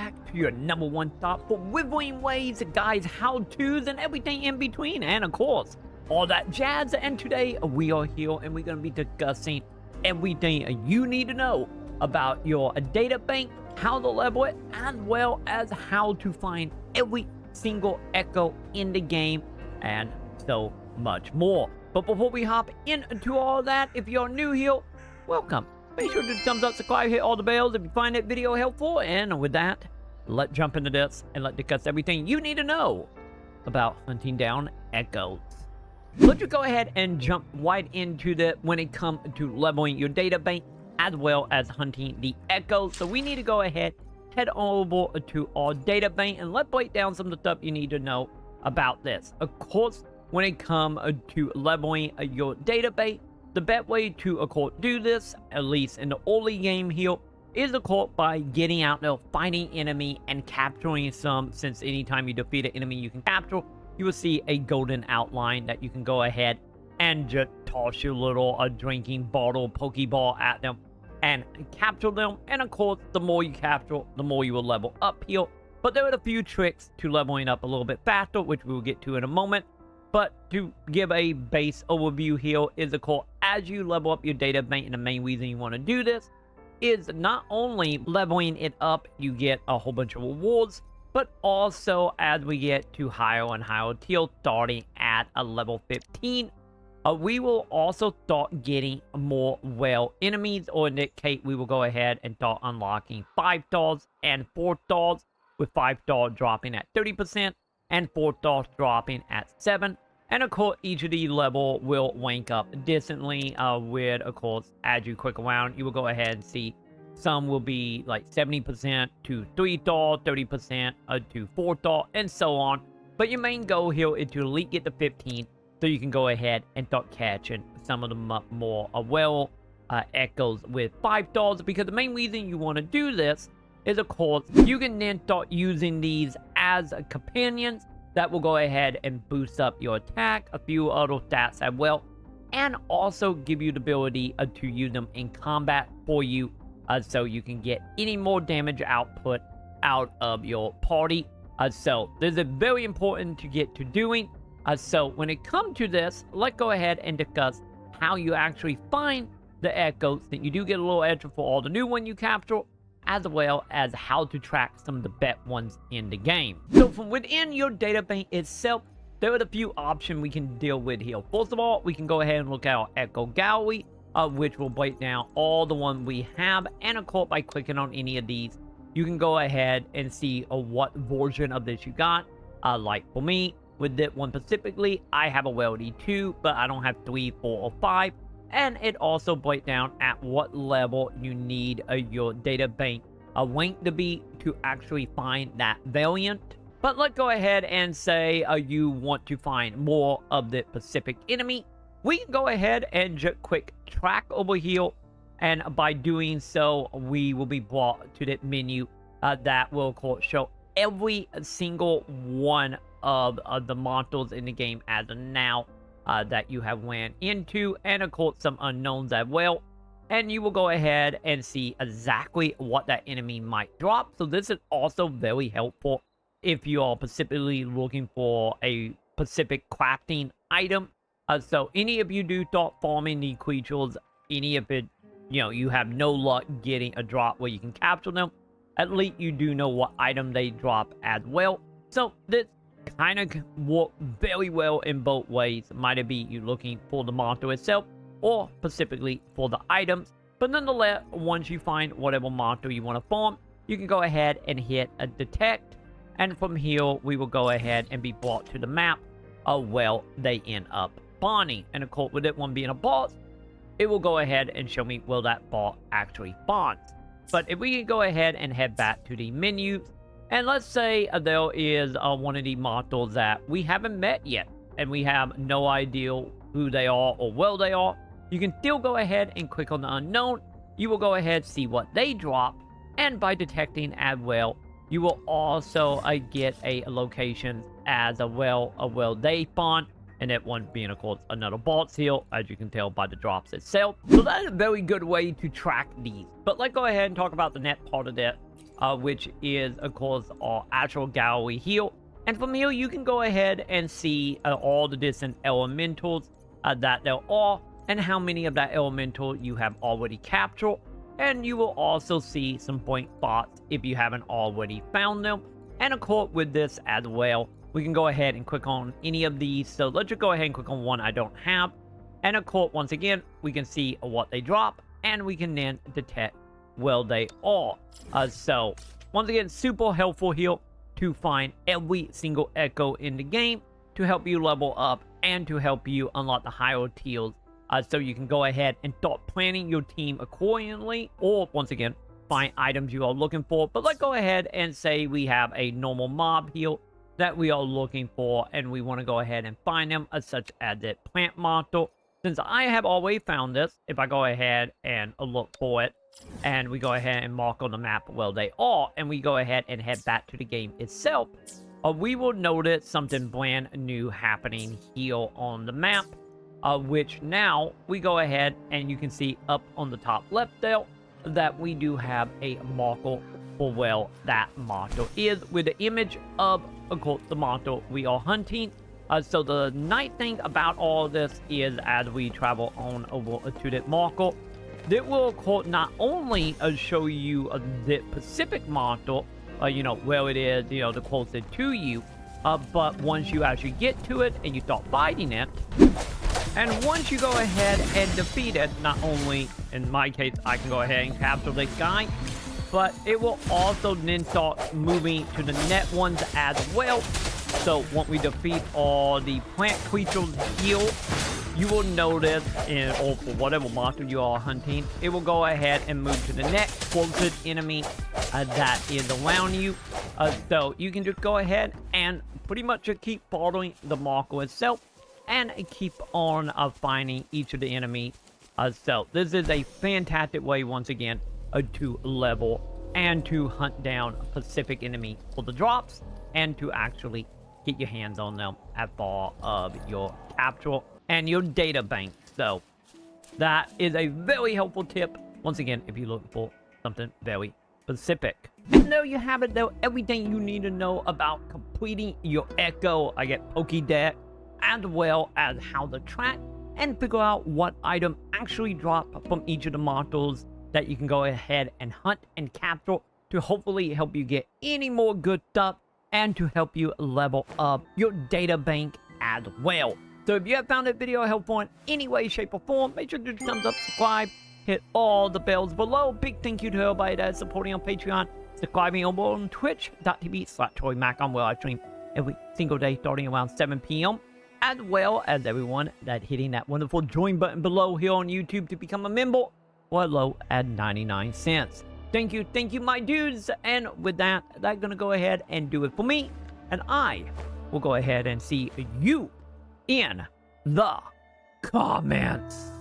back to your #1 stop for Wuthering Waves, guys, how-tos, and everything in between, and of course, all that jazz. And today, we are here, and we're going to be discussing everything you need to know about your data bank, how to level it, as well as how to find every single echo in the game, and so much more. But before we hop into all that, if you're new here, welcome. Make sure to thumbs up, subscribe, hit all the bells if you find that video helpful. And with that, let's jump into this and let's discuss everything you need to know about hunting down echoes. Let's just go ahead and jump right into the when it comes to leveling your data bank as well as hunting the echoes. So we need to go ahead, head over to our data bank, and let's break down some of the stuff you need to know about this. Of course, when it comes to leveling your data bank, the best way to, of course, do this, at least in the early game here, is, of course, by getting out there, fighting enemy, and capturing some. Since anytime you defeat an enemy you can capture, you will see a golden outline that you can go ahead and just toss your little drinking bottle, Pokeball at them, and capture them. And, of course, the more you capture, the more you will level up here. But there are a few tricks to leveling up a little bit faster, which we will get to in a moment. But to give a base overview here is, of course, as you level up your data bank, and the main reason you want to do this is not only leveling it up, you get a whole bunch of rewards, but also as we get to higher and higher tier, starting at a level 15, we will also start getting more whale enemies, or in this case, we will go ahead and start unlocking 5 stars and 4 stars, with 5 stars dropping at 30% and 4 stars dropping at 7%. And of course, each of these level will rank up decently with, of course, as you click around, you will go ahead and see some will be like 70% to 3 star, 30% to 4 star, and so on. But your main goal here is to at least get to 15, so you can go ahead and start catching some of the more well echoes with 5 stars. Because the main reason you want to do this is, of course, you can then start using these as companions that will go ahead and boost up your attack, a few other stats as well, and also give you the ability to use them in combat for you, so you can get any more damage output out of your party. So this is very important to get to doing. So when it comes to this, let's go ahead and discuss how you actually find the echoes. That you do get a little extra for all the new one you capture, as well as how to track some of the best ones in the game. So from within your data bank itself, there are a few options we can deal with here. First of all, we can go ahead and look at our Echo Gallery, which will break down all the ones we have. And of course, by clicking on any of these, you can go ahead and see what version of this you got. Like for me, with this one specifically, I have a Weldy 2, but I don't have 3, 4, or 5. And it also breaks down at what level you need your data bank rank to be to actually find that variant. But let's go ahead and say you want to find more of the specific enemy. We can go ahead and just quick track over here. And by doing so, we will be brought to the menu that will, of course, show every single one of the monsters in the game as of now. That you have ran into, and of course some unknowns as well. And you will go ahead and see exactly what that enemy might drop. So this is also very helpful if you are specifically looking for a specific crafting item. So any of you do start farming the creatures, any of it, you have no luck getting a drop where you can capture them, at least you do know what item they drop as well. So this kind of work very well in both ways. Might it be you looking for the monster itself, or specifically for the items. But nonetheless, once you find whatever monster you want to farm, you can go ahead and hit a detect, and from here we will go ahead and be brought to the map of where they end up spawning. And of course, with it one being a boss, it will go ahead and show me where that boss actually spawns. But if we can go ahead and head back to the menus, and let's say there is one of the monsters that we haven't met yet, and we have no idea who they are or where they are, you can still go ahead and click on the unknown. You will go ahead and see what they drop, and by detecting as well, you will also get a location as well of where they spawn, and that one being, of course, another boss here, as you can tell by the drops itself. So that is a very good way to track these. But let's go ahead and talk about the next part of that, which is, of course, our actual gallery here. And from here, you can go ahead and see all the different elementals that there are, and how many of that elemental you have already captured. And you will also see some point spots if you haven't already found them. And of course, with this as well, we can go ahead and click on any of these. So let's just go ahead and click on one I don't have. And of course, once again, we can see what they drop, and we can then detect where they are. So once again, super helpful here to find every single echo in the game to help you level up and to help you unlock the higher tiers. So you can go ahead and start planning your team accordingly, or once again, find items you are looking for. But let's go ahead and say we have a normal mob here that we are looking for, and we want to go ahead and find them, such as that plant monster. Since I have already found this, if I go ahead and look for it, and we go ahead and mark on the map where they are, and we go ahead and head back to the game itself, we will notice something brand new happening here on the map, which now we go ahead and you can see up on the top left there that we do have a marker for where that monster is, with the image of course, the monster we are hunting. So the nice thing about all this is, as we travel on over to that marker, that will, of course, not only show you the specific monster, you know, where it is, you know, the closest to you, but once you actually get to it and you start fighting it, and once you go ahead and defeat it, not only, in my case, I can go ahead and capture this guy, but it will also then start moving to the next ones as well. So once we defeat all the plant creatures here, you will notice, or for whatever monster you are hunting, it will go ahead and move to the next closest enemy that is around you. So you can just go ahead and pretty much just keep following the marker itself and keep on finding each of the enemies. So this is a fantastic way, once again, to level and to hunt down a specific enemy for the drops, and to actually get your hands on them as part of your capture and your data bank. So that is a very helpful tip, once again, if you're looking for something very specific. And there you have it, though, everything you need to know about completing your Echo, I get Pokédex, as well as how to track and figure out what item actually drop from each of the monsters that you can go ahead and hunt and capture, to hopefully help you get any more good stuff and to help you level up your data bank as well. So if you have found that video helpful in any way, shape, or form, make sure to do thumbs up, subscribe, hit all the bells below. Big thank you to everybody that is supporting on Patreon, subscribing over on twitch.tv/Maconn, where I stream every single day starting around 7 p.m. As well as everyone that hitting that wonderful join button below here on YouTube to become a member, or low at 99 cents. Thank you, my dudes. And with that, that's gonna go ahead and do it for me. And I will go ahead and see you in the comments.